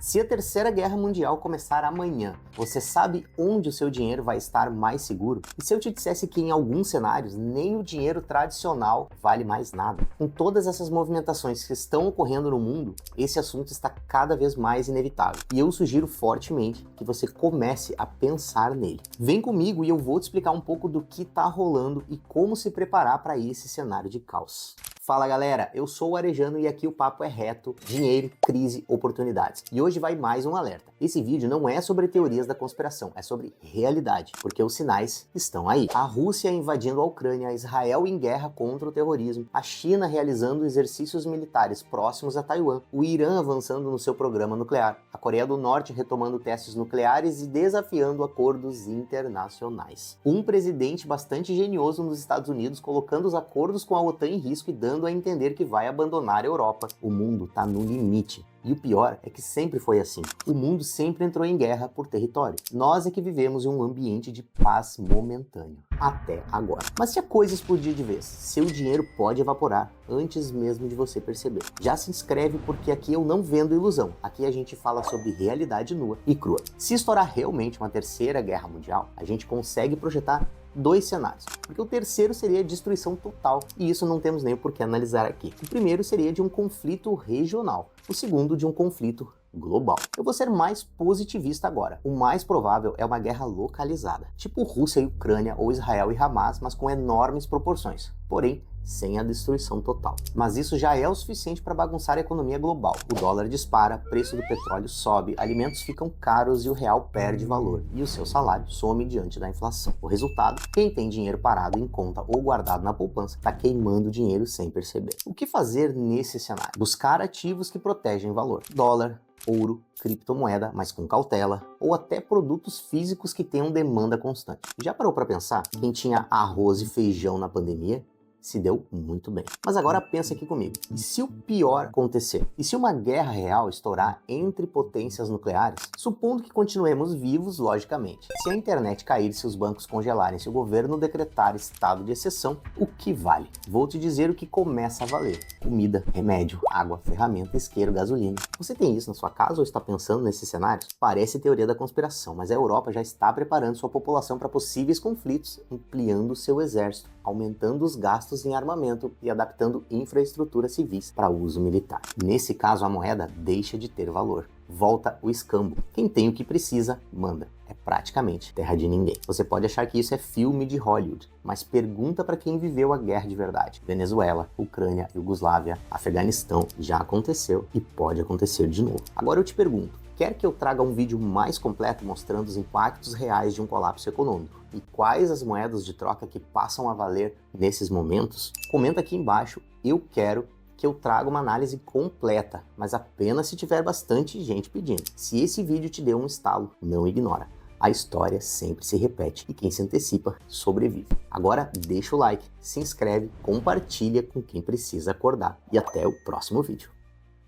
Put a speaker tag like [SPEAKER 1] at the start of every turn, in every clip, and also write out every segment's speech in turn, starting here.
[SPEAKER 1] Se a Terceira Guerra Mundial começar amanhã, você sabe onde o seu dinheiro vai estar mais seguro? E se eu te dissesse que em alguns cenários nem o dinheiro tradicional vale mais nada? Com todas essas movimentações que estão ocorrendo no mundo, esse assunto está cada vez mais inevitável. E eu sugiro fortemente que você comece a pensar nele. Vem comigo e eu vou te explicar um pouco do que está rolando e como se preparar para esse cenário de caos. Fala galera, eu sou o Arejano e aqui o papo é reto, dinheiro, crise, oportunidades. E hoje vai mais um alerta. Esse vídeo não é sobre teorias da conspiração, é sobre realidade, porque os sinais estão aí. A Rússia invadindo a Ucrânia, Israel em guerra contra o terrorismo, a China realizando exercícios militares próximos a Taiwan, o Irã avançando no seu programa nuclear, a Coreia do Norte retomando testes nucleares e desafiando acordos internacionais. Um presidente bastante genioso nos Estados Unidos colocando os acordos com a OTAN em risco e dando a entender que vai abandonar a Europa. O mundo tá no limite. E o pior é que sempre foi assim. O mundo sempre entrou em guerra por território. Nós é que vivemos em um ambiente de paz momentâneo. Até agora. Mas se a coisa explodir de vez, seu dinheiro pode evaporar antes mesmo de você perceber. Já se inscreve porque aqui eu não vendo ilusão. Aqui a gente fala sobre realidade nua e crua. Se estourar realmente uma terceira guerra mundial, a gente consegue projetar dois cenários, porque o terceiro seria a destruição total, e isso não temos nem por que analisar aqui. O primeiro seria de um conflito regional, o segundo de um conflito global. Eu vou ser mais positivista agora. O mais provável é uma guerra localizada, tipo Rússia e Ucrânia ou Israel e Hamas, mas com enormes proporções, porém sem a destruição total. Mas isso já é o suficiente para bagunçar a economia global. O dólar dispara, preço do petróleo sobe, alimentos ficam caros e o real perde valor, e o seu salário some diante da inflação. O resultado, quem tem dinheiro parado em conta ou guardado na poupança está queimando dinheiro sem perceber. O que fazer nesse cenário? Buscar ativos que protegem valor. Dólar, ouro, criptomoeda, mas com cautela, ou até produtos físicos que tenham demanda constante. Já parou para pensar? Quem tinha arroz e feijão na pandemia se deu muito bem. Mas agora pensa aqui comigo. E se o pior acontecer? E se uma guerra real estourar entre potências nucleares? Supondo que continuemos vivos, logicamente. Se a internet cair, se os bancos congelarem, se o governo decretar estado de exceção, o que vale? Vou te dizer o que começa a valer. Comida, remédio, água, ferramenta, isqueiro, gasolina. Você tem isso na sua casa ou está pensando nesses cenários? Parece teoria da conspiração, mas a Europa já está preparando sua população para possíveis conflitos, ampliando seu exército, aumentando os gastos em armamento e adaptando infraestruturas civis para uso militar. Nesse caso, a moeda deixa de ter valor. Volta o escambo. Quem tem o que precisa, manda. É praticamente terra de ninguém. Você pode achar que isso é filme de Hollywood, mas pergunta para quem viveu a guerra de verdade. Venezuela, Ucrânia, Iugoslávia, Afeganistão, já aconteceu e pode acontecer de novo. Agora eu te pergunto, quer que eu traga um vídeo mais completo mostrando os impactos reais de um colapso econômico e quais as moedas de troca que passam a valer nesses momentos? Comenta aqui embaixo, eu quero que eu traga uma análise completa, mas apenas se tiver bastante gente pedindo. Se esse vídeo te deu um estalo, não ignora. A história sempre se repete e quem se antecipa sobrevive. Agora deixa o like, se inscreve, compartilha com quem precisa acordar e até o próximo vídeo.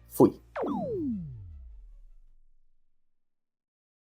[SPEAKER 1] Fui!